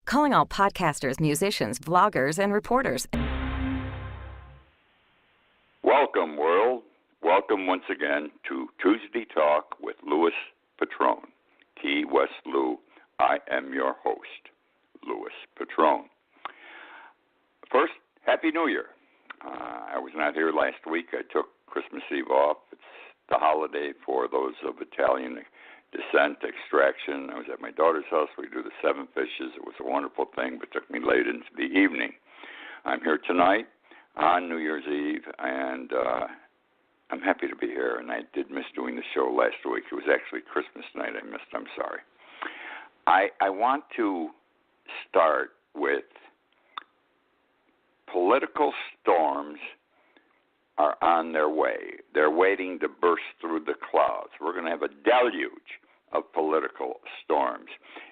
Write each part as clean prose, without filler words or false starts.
Calling all podcasters, musicians, vloggers, and reporters. Welcome, world. Welcome once again to Tuesday Talk with Louis Patrone. Key West Lou. I am your host, Louis Patrone. First, Happy New Year. I was not here last week. I took Christmas Eve off. It's the holiday for those of Italian descent, extraction. I was at my daughter's house. We do the seven fishes. It was a wonderful thing, but took me late into the evening. I'm here tonight on New Year's Eve, and I'm happy to be here. And I did miss doing the show last week. It was actually Christmas night I missed. I'm sorry. I want to start with political storms are on their way. They're waiting to burst through the clouds. We're going to have a deluge of political storms.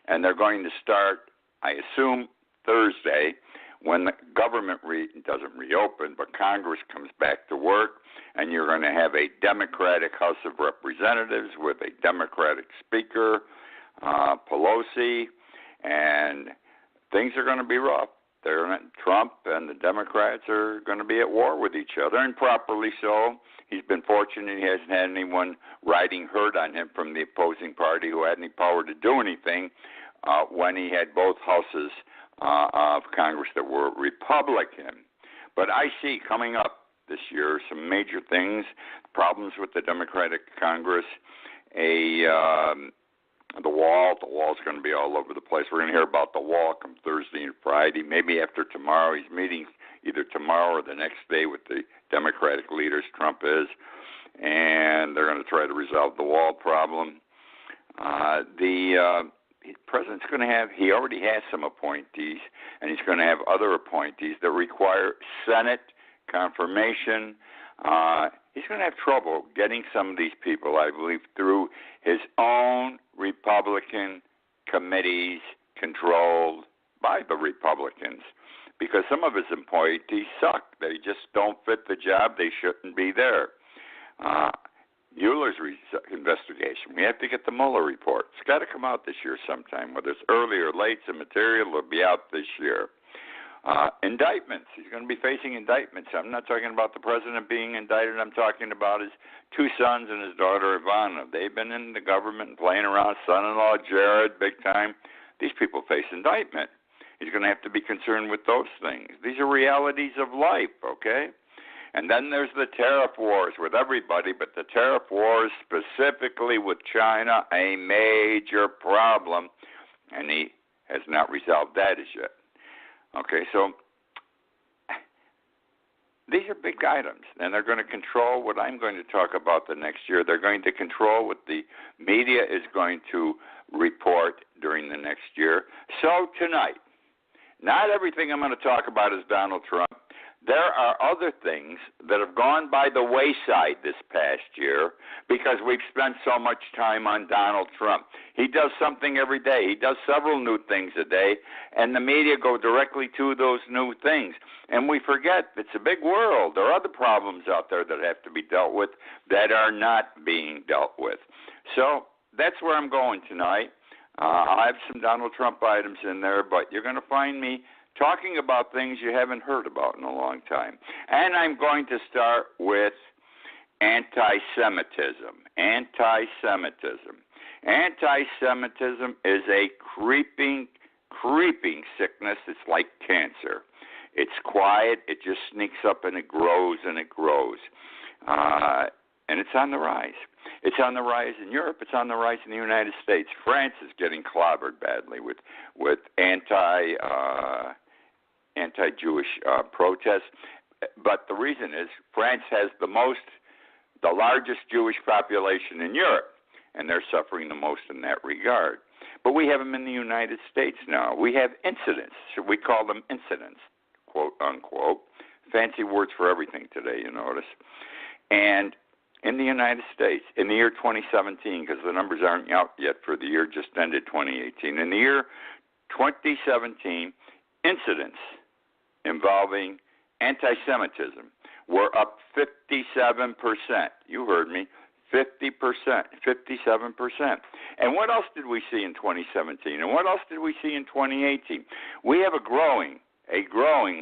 And they're going to start, I assume, Thursday when the government doesn't reopen, but Congress comes back to work, and you're going to have a Democratic House of Representatives with a Democratic Speaker, Pelosi, and things are going to be rough. Trump and the Democrats are going to be at war with each other, and properly so. He's been fortunate he hasn't had anyone riding herd on him from the opposing party who had any power to do anything when he had both houses of Congress that were Republican. But I see coming up this year some major things, problems with the Democratic Congress, the wall's going to be all over the place. We're going to hear about the wall come Thursday and Friday, maybe after tomorrow. He's meeting either tomorrow or the next day with the Democratic leaders, Trump is, and they're going to try to resolve the wall problem. The president's going to have, he already has some appointees, and he's going to have other appointees that require Senate confirmation. He's going to have trouble getting some of these people, I believe, through his own Republican committees controlled by the Republicans, because some of his appointees suck. They just don't fit the job. They shouldn't be there. Mueller's investigation. We have to get the Mueller report. It's got to come out this year sometime. Whether it's early or late, the material will be out this year. Indictments. He's going to be facing indictments. I'm not talking about the president being indicted. I'm talking about his two sons and his daughter Ivana. They've been in the government playing around. Son-in-law Jared, big time. These people face indictment. He's going to have to be concerned with those things. These are realities of life, okay? And then there's the tariff wars with everybody, but the tariff wars specifically with China, a major problem, and he has not resolved that as yet. Okay, so these are big items, and they're going to control what I'm going to talk about the next year. They're going to control what the media is going to report during the next year. So tonight, not everything I'm going to talk about is Donald Trump. There are other things that have gone by the wayside this past year because we've spent so much time on Donald Trump. He does something every day. He does several new things a day, and the media go directly to those new things. And we forget it's a big world. There are other problems out there that have to be dealt with that are not being dealt with. So that's where I'm going tonight. I have some Donald Trump items in there, but you're going to find me talking about things you haven't heard about in a long time. And I'm going to start with anti-Semitism. Anti-Semitism. Anti-Semitism is a creeping sickness. It's like cancer. It's quiet. It just sneaks up and it grows and it grows. And it's on the rise. It's on the rise in Europe. It's on the rise in the United States. France is getting clobbered badly with anti-Jewish protests. But the reason is France has the largest Jewish population in Europe, and they're suffering the most in that regard. But we have them in the United States now. We have incidents. Should we call them incidents, quote, unquote? Fancy words for everything today, you notice. And in the United States, in the year 2017, because the numbers aren't out yet for the year just ended, 2018, in the year 2017, incidents involving anti-Semitism were up 57%. You heard me, 50%, 57%. And what else did we see in 2017? And what else did we see in 2018? We have a growing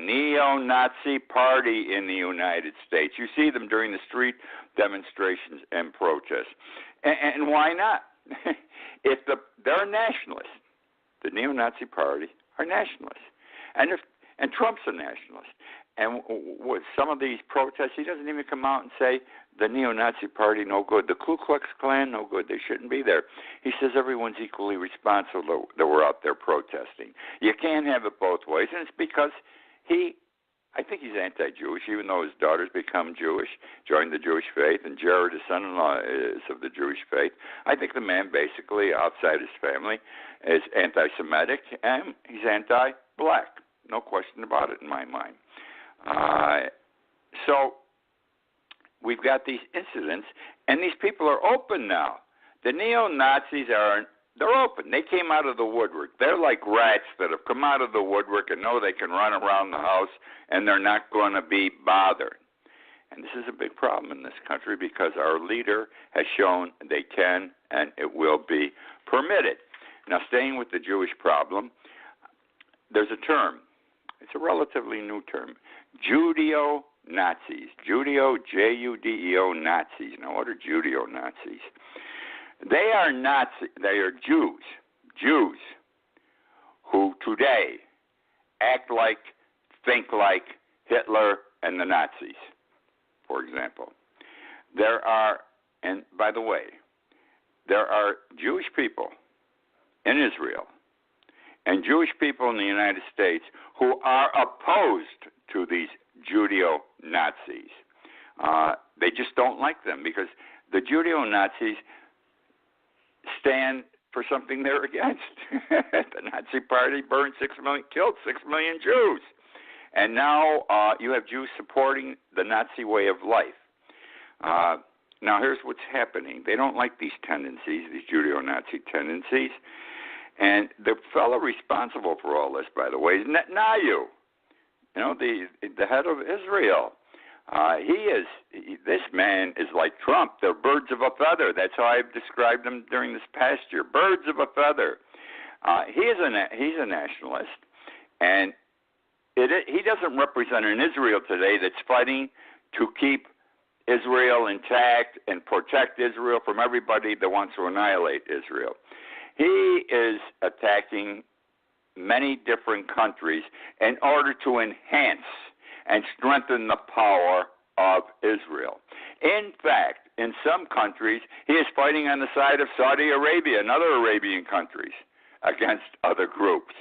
neo-Nazi party in the United States. You see them during the street demonstrations and protests. And why not? They're nationalists. The neo-Nazi party are nationalists. And Trump's a nationalist. And with some of these protests, he doesn't even come out and say the neo-Nazi party no good, the Ku Klux Klan no good, they shouldn't be there. He says everyone's equally responsible that we're out there protesting. You can't have it both ways, and it's because I think he's anti-Jewish, even though his daughter's become Jewish, joined the Jewish faith, and Jared, his son-in-law, is of the Jewish faith. I think the man basically, outside his family, is anti-Semitic, and he's anti-black. No question about it in my mind. So we've got these incidents, and these people are open now. The neo-Nazis they're open. They came out of the woodwork. They're like rats that have come out of the woodwork and know they can run around the house and they're not going to be bothered. And this is a big problem in this country because our leader has shown they can and it will be permitted. Now, staying with the Jewish problem, there's a term. It's a relatively new term. Judeo-Nazis. Judeo, J-U-D-E-O, Nazis. Now, what are Judeo-Nazis? They are Jews who today act like, think like Hitler and the Nazis, for example. And by the way, there are Jewish people in Israel and Jewish people in the United States who are opposed to these Judeo-Nazis. They just don't like them because the Judeo-Nazis stand for something they're against. The Nazi Party killed 6 million Jews. And now you have Jews supporting the Nazi way of life. Now here's what's happening. They don't like these tendencies, these Judeo-Nazi tendencies. And the fellow responsible for all this, by the way, is Netanyahu, the head of Israel. This man is like Trump. They're birds of a feather. That's how I've described them during this past year. Birds of a feather. He's a nationalist, and he doesn't represent an Israel today that's fighting to keep Israel intact and protect Israel from everybody that wants to annihilate Israel. He is attacking many different countries in order to enhance and strengthen the power of Israel. In fact, in some countries, he is fighting on the side of Saudi Arabia and other Arabian countries against other groups.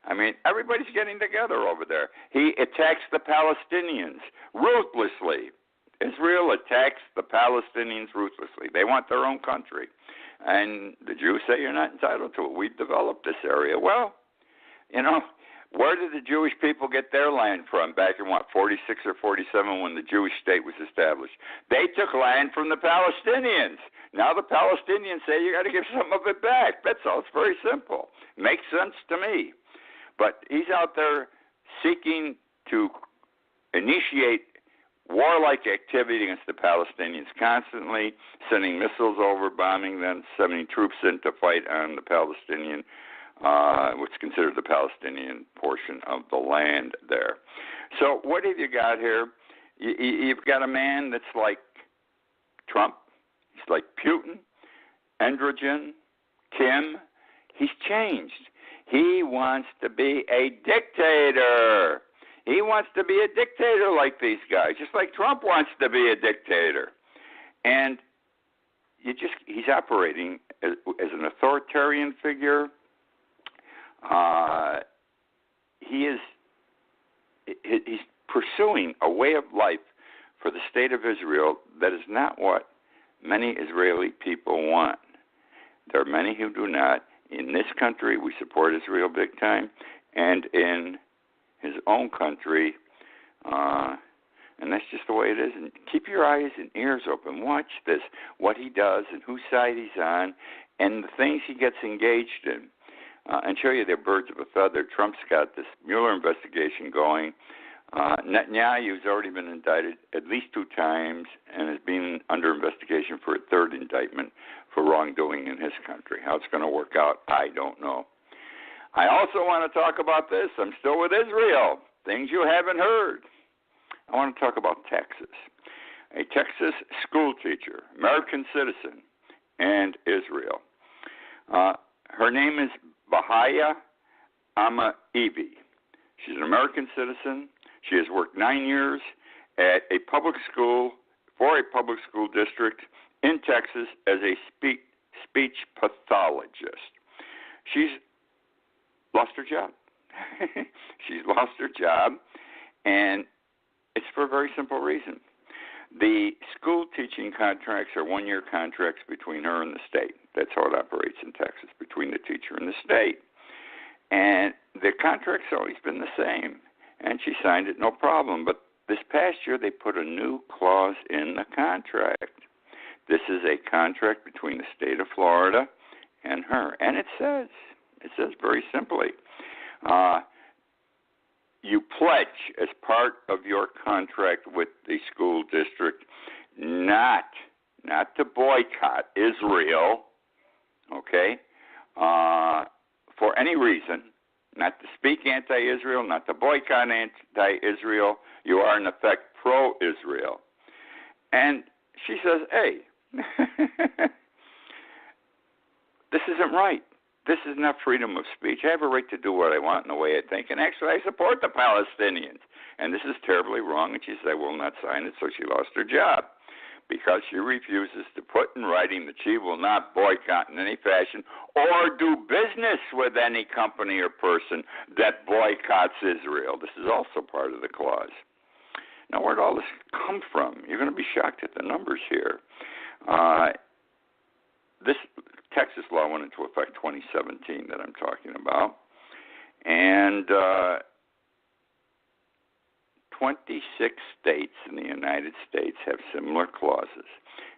I mean, everybody's getting together over there. He attacks the Palestinians ruthlessly. Israel attacks the Palestinians ruthlessly. They want their own country. And the Jews say you're not entitled to it. We've developed this area. Well, where did the Jewish people get their land from back in, 46 or 47 when the Jewish state was established? They took land from the Palestinians. Now the Palestinians say you got to give some of it back. That's all. It's very simple. Makes sense to me. But he's out there seeking to initiate warlike activity against the Palestinians constantly, sending missiles over, bombing them, sending troops in to fight on the Palestinian, what's considered the Palestinian portion of the land there. So what have you got here? You've got a man that's like Trump. He's like Putin, Androgen, Kim. He's changed. He wants to be a dictator. He wants to be a dictator like these guys, just like Trump wants to be a dictator. And he's operating as an authoritarian figure. He's pursuing a way of life for the state of Israel that is not what many Israeli people want. There are many who do not. In this country, we support Israel big time, and in his own country, and that's just the way it is. And keep your eyes and ears open. Watch this, what he does and whose side he's on, and the things he gets engaged in. And show you they're birds of a feather. Trump's got this Mueller investigation going. Netanyahu's already been indicted at least 2 times and is being under investigation for a 3rd indictment for wrongdoing in his country. How it's going to work out, I don't know. I also want to talk about this. I'm still with Israel. Things you haven't heard. I want to talk about Texas. A Texas school teacher, American citizen, and Israel. Her name is Bahaya Ama-Evi. She's an American citizen. She has worked 9 years at a public school, for a public school district in Texas as a speech pathologist. She's lost her job. She's lost her job, and it's for a very simple reason. The school teaching contracts are 1-year contracts between her and the state. That's how it operates in Texas, between the teacher and the state. And the contract's always been the same, and she signed it no problem. But this past year, they put a new clause in the contract. This is a contract between the state of Florida and her. And it says very simply, you pledge as part of your contract with the school district not to boycott Israel, okay, for any reason, not to speak anti-Israel, not to boycott anti-Israel. You are, in effect, pro-Israel. And she says, hey, this isn't right. This is not freedom of speech. I have a right to do what I want in the way I think. And actually, I support the Palestinians. And this is terribly wrong. And she said, I will not sign it. So she lost her job because she refuses to put in writing that she will not boycott in any fashion or do business with any company or person that boycotts Israel. This is also part of the clause. Now, where did all this come from? You're going to be shocked at the numbers here. This Texas law went into effect 2017 that I'm talking about. And 26 states in the United States have similar clauses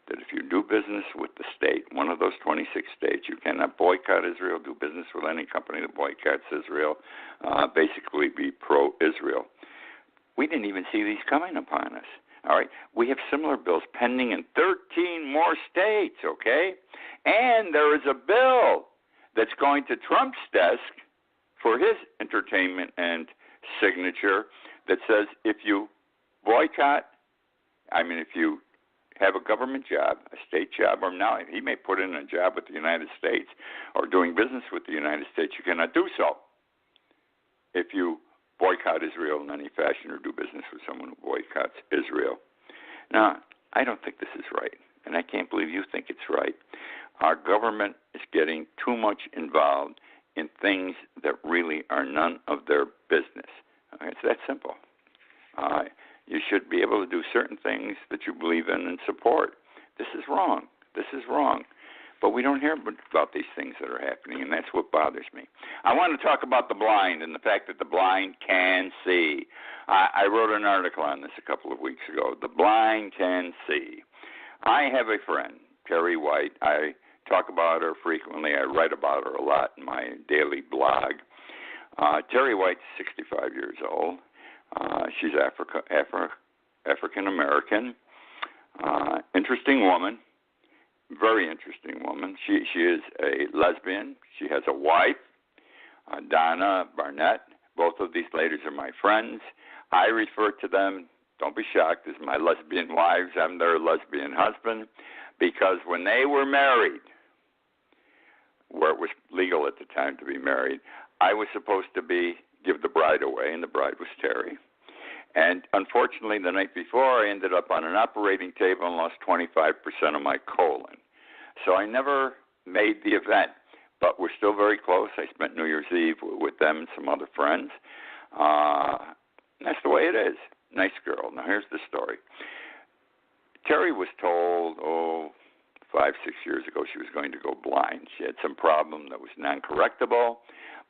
that if you do business with the state, one of those 26 states, you cannot boycott Israel, do business with any company that boycotts Israel, basically be pro-Israel. We didn't even see these coming upon us. All right, we have similar bills pending in 13 more states, okay? And there is a bill that's going to Trump's desk for his entertainment and signature that says if you boycott, if you have a government job, a state job, or now he may put in a job with the United States or doing business with the United States, you cannot do so if you boycott Israel in any fashion or do business with someone who boycotts Israel. Now, I don't think this is right, and I can't believe you think it's right. Our government is getting too much involved in things that really are none of their business. It's that simple. You should be able to do certain things that you believe in and support. This is wrong. This is wrong. But we don't hear about these things that are happening, and that's what bothers me. I want to talk about the blind and the fact that the blind can see. I wrote an article on this a couple of weeks ago. The blind can see. I have a friend, Terry White. I talk about her frequently. I write about her a lot in my daily blog. Terry White's 65 years old. She's African-American. Interesting woman. Very interesting woman. She is a lesbian. She has a wife, Donna Barnett. Both of these ladies are my friends. I refer to them, don't be shocked, as my lesbian wives. I'm their lesbian husband because when they were married, where it was legal at the time to be married, I was supposed to give the bride away, and the bride was Terry. And unfortunately, the night before, I ended up on an operating table and lost 25% of my colon. So I never made the event, but we're still very close. I spent New Year's Eve with them and some other friends. That's the way it is. Nice girl. Now, here's the story. Terry was told, 5-6 years ago, she was going to go blind. She had some problem that was non-correctable,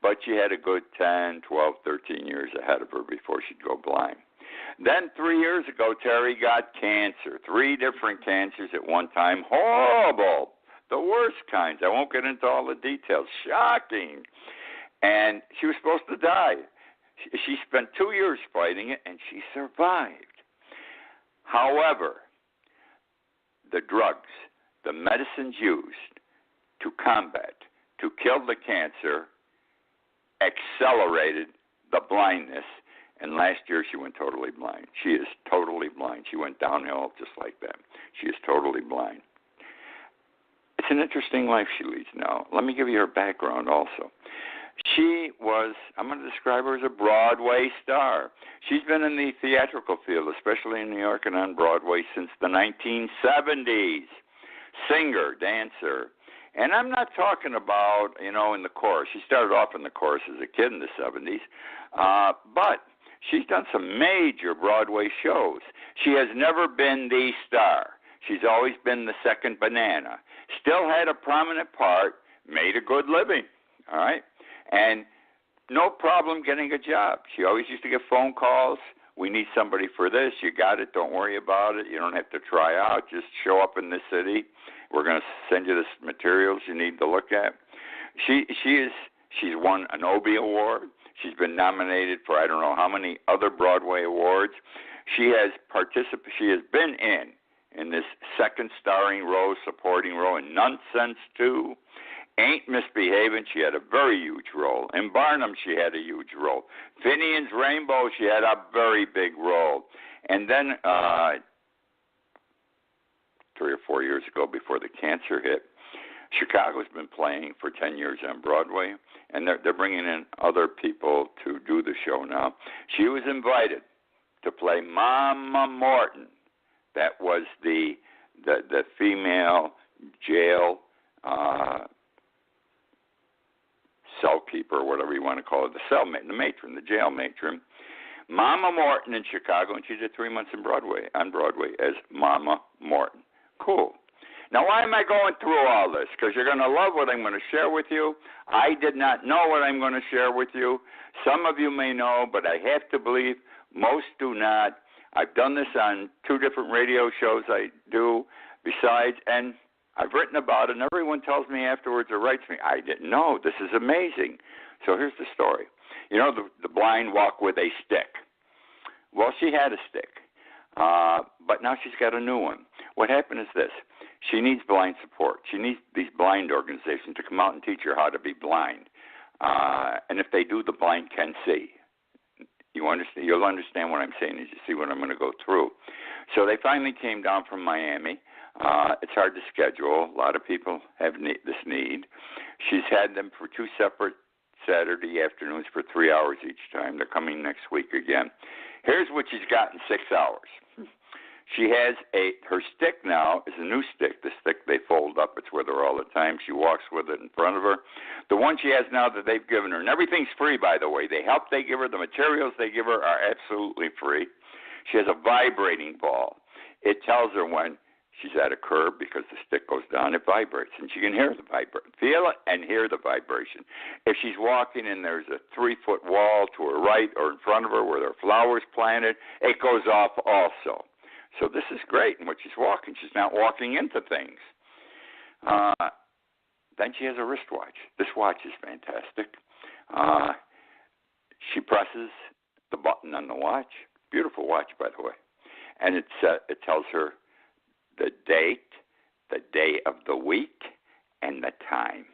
but she had a good 10, 12, 13 years ahead of her before she'd go blind. Then 3 years ago, Terry got cancer, 3 different cancers at one time. Horrible, the worst kinds. I won't get into all the details. Shocking. And she was supposed to die. She spent 2 years fighting it, and she survived. However, the drugs, the medicines used to combat, to kill the cancer, accelerated the blindness. And last year she went totally blind. She is totally blind. She went downhill just like that. She is totally blind. It's an interesting life she leads now. Let me give you her background also. She was, I'm going to describe her as a Broadway star. She's been in the theatrical field, especially in New York and on Broadway, since the 1970s. Singer, dancer. And I'm not talking about, in the chorus. She started off in the chorus as a kid in the 70s. But she's done some major Broadway shows. She has never been the star. She's always been the second banana. Still had a prominent part, made a good living, all right? And no problem getting a job. She always used to get phone calls. We need somebody for this. You got it. Don't worry about it. You don't have to try out. Just show up in this city. We're going to send you the materials you need to look at. She's won an Obie Award. She's been nominated for I don't know how many other Broadway awards. She has been in this second starring role, supporting role in Nonsense 2. Ain't Misbehaving, she had a very huge role. In Barnum, she had a huge role. Finian's Rainbow, she had a very big role. And then 3 or 4 years ago, before the cancer hit, Chicago's been playing for 10 years on Broadway, and they're bringing in other people to do the show now. She was invited to play Mama Morton. That was the female jail cell keeper, whatever you want to call it, the matron, the jail matron. Mama Morton in Chicago, and she did 3 months on Broadway as Mama Morton. Cool. Now, why am I going through all this? Because you're going to love what I'm going to share with you. I did not know what I'm going to share with you. Some of you may know, but I have to believe most do not. I've done this on 2 different radio shows I do besides, and I've written about it, and everyone tells me afterwards or writes me, I didn't know. This is amazing. So here's the story. The blind walk with a stick. Well, she had a stick, but now she's got a new one. What happened is this. She needs blind support. She needs these blind organizations to come out and teach her how to be blind. And if they do, the blind can see. You'll understand what I'm saying as you see what I'm going to go through. So they finally came down from Miami. It's hard to schedule. A lot of people have this need. She's had them for 2 separate Saturday afternoons for 3 hours each time. They're coming next week again. Here's what she's got in 6 hours. She has her stick now is a new stick. The stick they fold up. It's with her all the time. She walks with it in front of her. The one she has now that they've given her, and everything's free, by the way. The help they give her, the materials they give her are absolutely free. She has a vibrating ball. It tells her when she's at a curb because the stick goes down. It vibrates, and she can hear the vibration, feel it, and hear the vibration. If she's walking and there's a 3-foot wall to her right or in front of her where there are flowers planted, it goes off also. So this is great. And when she's walking, she's not walking into things. Then she has a wristwatch. This watch is fantastic. She presses the button on the watch. Beautiful watch, by the way. And it tells her the date, the day of the week, and the time.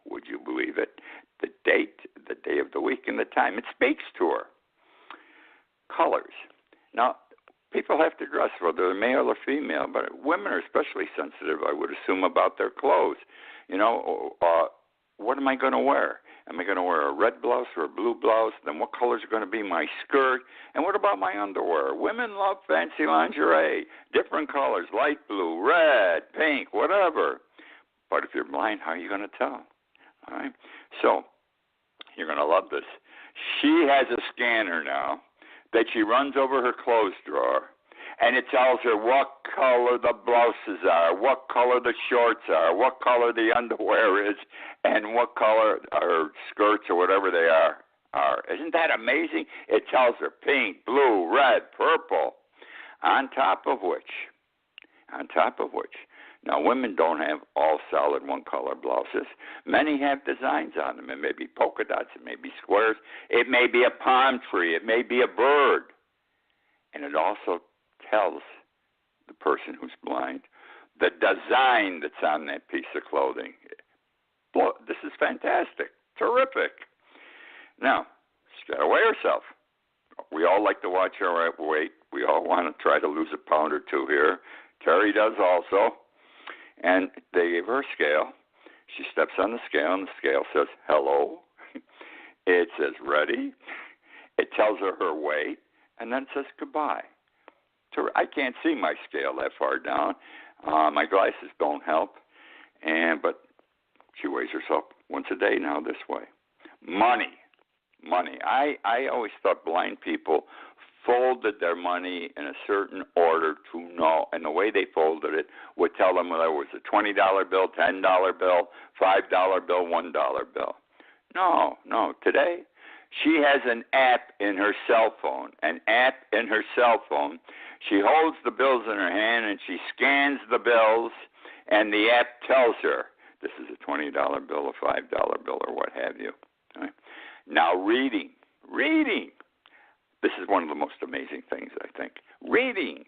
Would you believe it? The date, the day of the week, and the time. It speaks to her. Colors. Now, people have to dress, whether they're male or female, but women are especially sensitive, I would assume, about their clothes. What am I going to wear? Am I going to wear a red blouse or a blue blouse? Then what color is going to be my skirt? And what about my underwear? Women love fancy lingerie, different colors, light blue, red, pink, whatever. But if you're blind, how are you going to tell? All right? So you're going to love this. She has a scanner now that she runs over her clothes drawer, and it tells her what color the blouses are, what color the shorts are, what color the underwear is, and what color her skirts or whatever they are. Isn't that amazing? It tells her pink, blue, red, purple. On top of which, Now, women don't have all solid one-color blouses. Many have designs on them. It may be polka dots. It may be squares. It may be a palm tree. It may be a bird. And it also tells the person who's blind the design that's on that piece of clothing. This is fantastic. Terrific. Now, she's got to weigh herself. We all like to watch our weight. We all want to try to lose a pound or two here. Terry does also. And they gave her a scale. She steps on the scale, and the scale says, hello. It says, ready. It tells her weight, and then it says, goodbye. I can't see my scale that far down. My glasses don't help. But she weighs herself once a day now this way. Money. I always thought blind people folded their money in a certain order to know, and the way they folded it would tell them whether it was a $20 bill, $10 bill, $5 bill, $1 bill. No. Today, she has an app in her cell phone. She holds the bills in her hand, and she scans the bills, and the app tells her, this is a $20 bill, a $5 bill, or what have you. Right? Now, reading. This is one of the most amazing things, I think. Reading.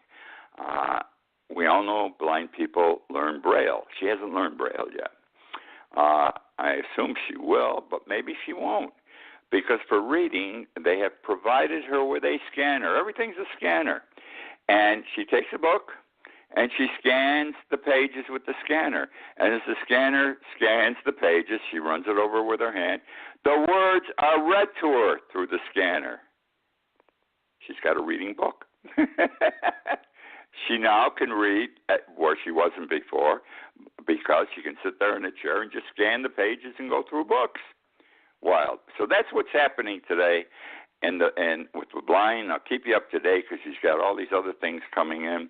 We all know blind people learn Braille. She hasn't learned Braille yet. I assume she will, but maybe she won't. Because for reading, they have provided her with a scanner. Everything's a scanner. And she takes a book, and she scans the pages with the scanner. And as the scanner scans the pages, she runs it over with her hand. The words are read to her through the scanner. She's got a reading book. She now can read where she wasn't before because she can sit there in a chair and just scan the pages and go through books. Wild. So that's what's happening today. And with the blind, I'll keep you up to date because she's got all these other things coming in.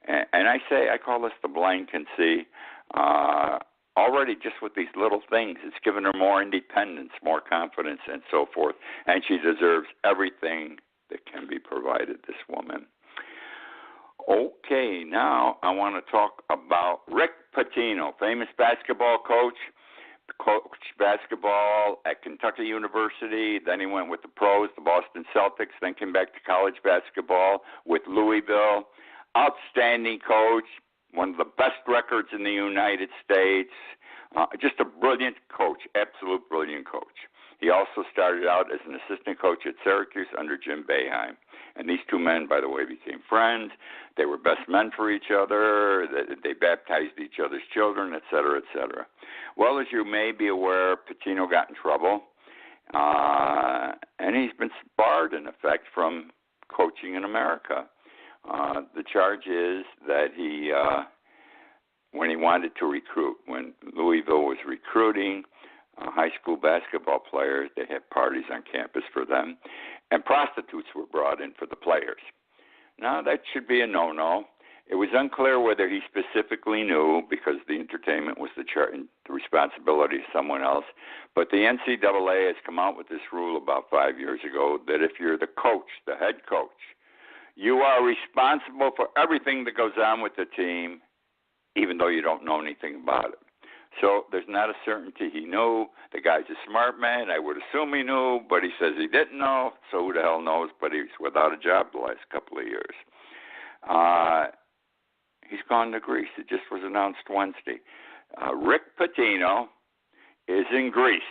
And I call this the blind can see. Already just with these little things, it's given her more independence, more confidence, and so forth. And she deserves everything that can be provided, this woman. Okay, now I want to talk about Rick Pitino, famous basketball coach. Coached basketball at Kentucky University. Then he went with the pros, the Boston Celtics. Then came back to college basketball with Louisville. Outstanding coach, one of the best records in the United States. Just a brilliant coach, absolute brilliant coach. He also started out as an assistant coach at Syracuse under Jim Boeheim. And these two men, by the way, became friends. They were best men for each other. They baptized each other's children, et cetera, et cetera. Well, as you may be aware, Pitino got in trouble. And he's been barred, in effect, from coaching in America. The charge is that he, when he wanted to recruit, when Louisville was recruiting high school basketball players, they had parties on campus for them, and prostitutes were brought in for the players. Now, that should be a no-no. It was unclear whether he specifically knew because the entertainment was the responsibility of someone else. But the NCAA has come out with this rule about 5 years ago that if you're the coach, the head coach, you are responsible for everything that goes on with the team, even though you don't know anything about it. So there's not a certainty he knew. The guy's a smart man. I would assume he knew, but he says he didn't know, so who the hell knows? But he's without a job the last couple of years. He's gone to Greece. It just was announced Wednesday. Rick Pitino is in Greece.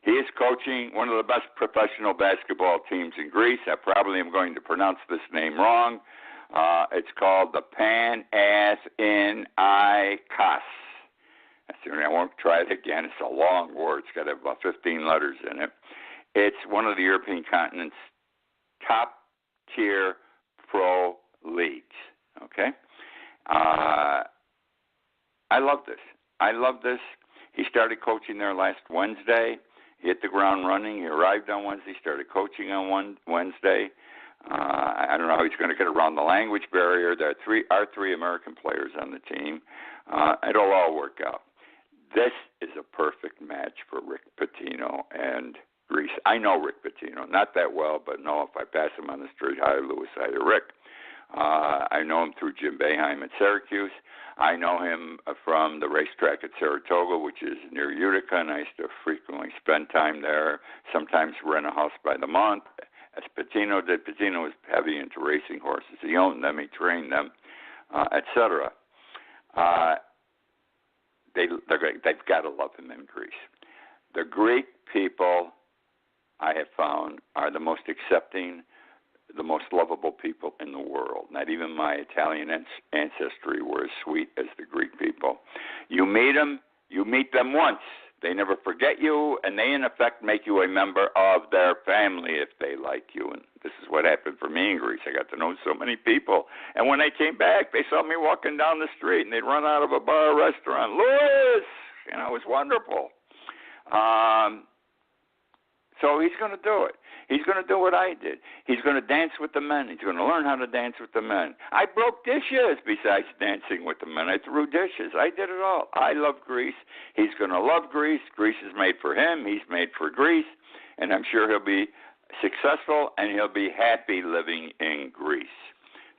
He is coaching one of the best professional basketball teams in Greece. I probably am going to pronounce this name wrong. It's called the Panathinaikos. I won't try it again. It's a long word. It's got about 15 letters in it. It's one of the European continent's top-tier pro leagues. Okay? I love this. He started coaching there last Wednesday. He hit the ground running. He arrived on Wednesday, started coaching on Wednesday. I don't know how he's going to get around the language barrier. There are three American players on the team. It'll all work out. This is a perfect match for Rick Pitino and Greece. I know Rick Pitino, not that well, but know if I pass him on the street, hi, Louis, hi, Rick. I know him through Jim Boeheim at Syracuse. I know him from the racetrack at Saratoga, which is near Utica, and I used to frequently spend time there, sometimes rent a house by the month, as Patino did. Patino was heavy into racing horses. He owned them, he trained them, etc. They're great. They've got to love him in Greece. The Greek people, I have found, are the most accepting, the most lovable people in the world. Not even my Italian ancestry were as sweet as the Greek people. You meet them once. They never forget you, and they, in effect, make you a member of their family if they like you. And this is what happened for me in Greece. I got to know so many people. And when they came back, they saw me walking down the street, and they'd run out of a bar or restaurant. Louis! It was wonderful. So he's going to do it. He's going to do what I did. He's going to dance with the men. He's going to learn how to dance with the men. I broke dishes besides dancing with the men. I threw dishes. I did it all. I love Greece. He's going to love Greece. Greece is made for him. He's made for Greece. And I'm sure he'll be successful and he'll be happy living in Greece.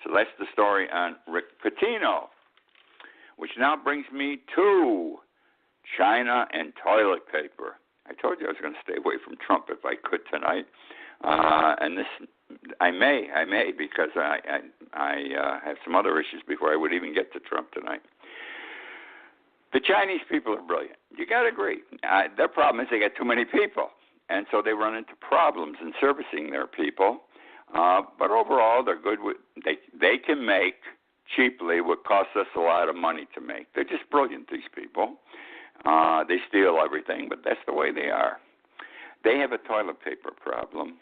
So that's the story on Rick Pitino, which now brings me to China and toilet paper. I told you I was going to stay away from Trump if I could tonight, and this I may because I have some other issues before I would even get to Trump tonight. The Chinese people are brilliant. You got to agree. Their problem is they got too many people, and so they run into problems in servicing their people. But overall, they're good with they can make cheaply what costs us a lot of money to make. They're just brilliant, these people. They steal everything, but that's the way they are. They have a toilet paper problem,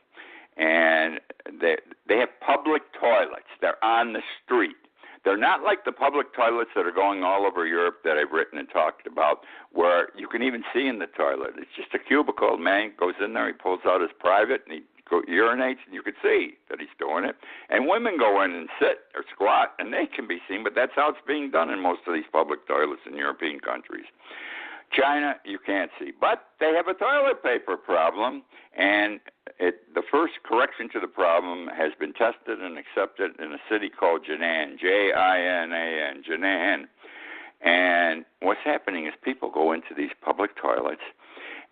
and they have public toilets. They're on the street. They're not like the public toilets that are going all over Europe that I've written and talked about, where you can even see in the toilet. It's just a cubicle. Man goes in there, he pulls out his private, and he urinates, and you can see that he's doing it. And women go in and sit or squat, and they can be seen, but that's how it's being done in most of these public toilets in European countries. China, you can't see. But they have a toilet paper problem, and the first correction to the problem has been tested and accepted in a city called Jinan, Jinan, Jinan. And what's happening is people go into these public toilets,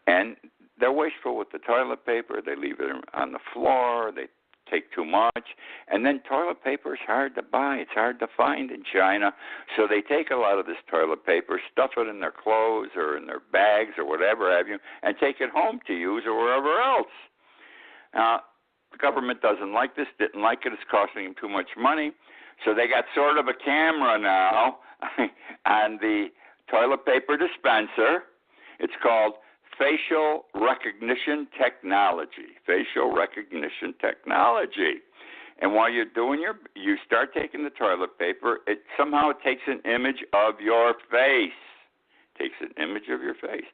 and they're wasteful with the toilet paper. They leave it on the floor. They take too much. And then toilet paper is hard to buy. It's hard to find in China. So they take a lot of this toilet paper, stuff it in their clothes or in their bags or whatever have you, and take it home to use or wherever else. Now, the government doesn't like this, didn't like it. It's costing them too much money. So they got sort of a camera now on the toilet paper dispenser. It's called facial recognition technology. Facial recognition technology. And while you're doing you start taking the toilet paper, it somehow takes an image of your face. Takes an image of your face.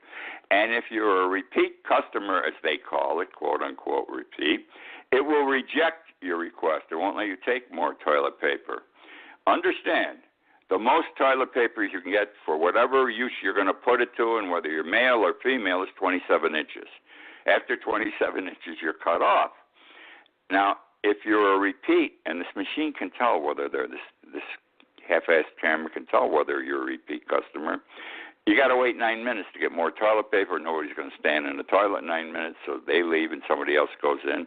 And if you're a repeat customer, as they call it, quote unquote repeat, it will reject your request. It won't let you take more toilet paper. Understand, the most toilet paper you can get for whatever use you're going to put it to, and whether you're male or female, is 27 inches. After 27 inches, you're cut off. Now, if you're a repeat, and this machine can tell whether they're this half-assed camera can tell whether you're a repeat customer, you got to wait 9 minutes to get more toilet paper. Nobody's going to stand in the toilet 9 minutes, so they leave and somebody else goes in.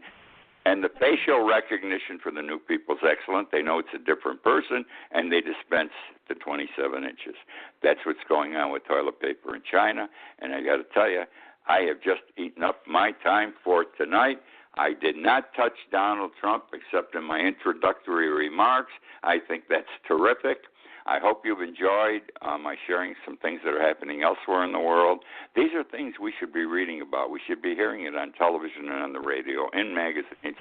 And the facial recognition for the new people is excellent. They know it's a different person, and they dispense the 27 inches. That's what's going on with toilet paper in China. And I got to tell you, I have just eaten up my time for tonight. I did not touch Donald Trump except in my introductory remarks. I think that's terrific. I hope you've enjoyed my sharing some things that are happening elsewhere in the world. These are things we should be reading about. We should be hearing it on television and on the radio, in magazines.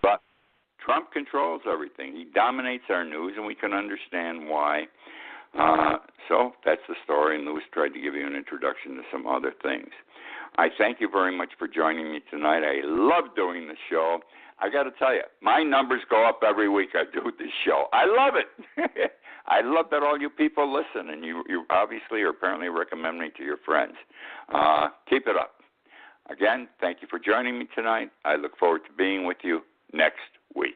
But Trump controls everything. He dominates our news, and we can understand why. So that's the story, and Louis tried to give you an introduction to some other things. I thank you very much for joining me tonight. I love doing the show. I got to tell you, my numbers go up every week I do this show. I love it. I love that all you people listen, and you obviously or apparently recommend me to your friends. Keep it up. Again, thank you for joining me tonight. I look forward to being with you next week.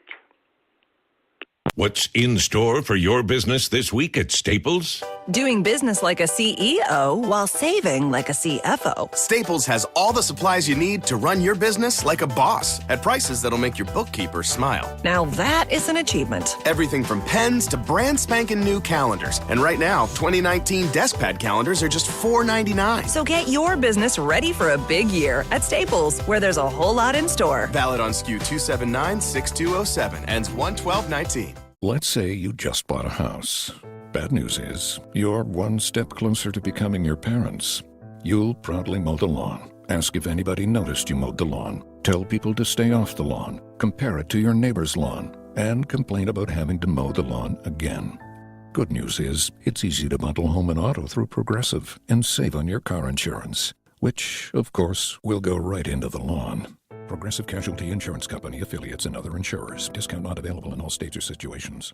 What's in store for your business this week at Staples? Doing business like a CEO while saving like a CFO. Staples has all the supplies you need to run your business like a boss at prices that'll make your bookkeeper smile. Now that is an achievement. Everything from pens to brand spanking new calendars. And right now, 2019 DeskPad calendars are just $4.99. So get your business ready for a big year at Staples, where there's a whole lot in store. Valid on SKU 279-6207. Ends 1/12/19. Let's say you just bought a house. Bad news is, you're one step closer to becoming your parents. You'll proudly mow the lawn. Ask if anybody noticed you mowed the lawn. Tell people to stay off the lawn. Compare it to your neighbor's lawn. And complain about having to mow the lawn again. Good news is, it's easy to bundle home and auto through Progressive and save on your car insurance, which, of course, will go right into the lawn. Progressive Casualty Insurance Company, affiliates, and other insurers. Discount not available in all states or situations.